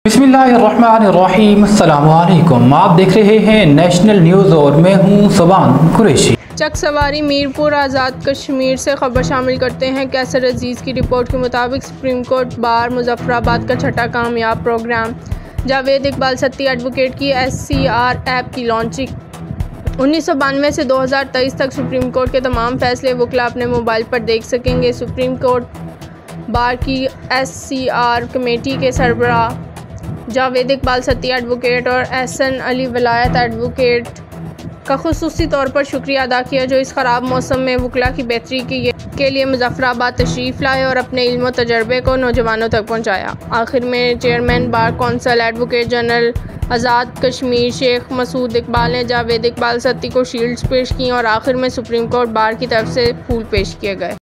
बिस्मिल्लाहिर्रहमानिर्रहीम, अस्सलामुअलैकुम। आप देख रहे हैं नेशनल न्यूज़ और मैं हूं सुबान कुरैशी। चक सवारी मीरपुर आज़ाद कश्मीर से खबर शामिल करते हैं। कैसर अजीज़ की रिपोर्ट के मुताबिक सुप्रीम कोर्ट बार मुजफ्फराबाद का छठा कामयाब प्रोग्राम। जावेद इकबाल सत्ती एडवोकेट की SCR ऐप की लॉन्चिंग। 1992 से 2023 तक सुप्रीम कोर्ट के तमाम फैसले वकला अपने मोबाइल पर देख सकेंगे। सुप्रीम कोर्ट बार की SCR कमेटी के सरबराह जावेद इकबाल सत्ती एडवोकेट और एहसन अली वलायत एडवोकेट का खुसूसी तौर पर शुक्रिया अदा किया, जो इस ख़राब मौसम में वकला की बेहतरी के लिए मुजफ्फराबाद तशरीफ़ लाए और अपने इल्म व तजर्बे को नौजवानों तक पहुँचाया। आखिर में chairman bar council advocate general Azad Kashmir Sheikh Masood Iqbal ने जावेद इकबाल सत्ती को शील्ड्स पेश की और आखिर में सुप्रीम कोर्ट बार की तरफ से फूल पेश किए गए।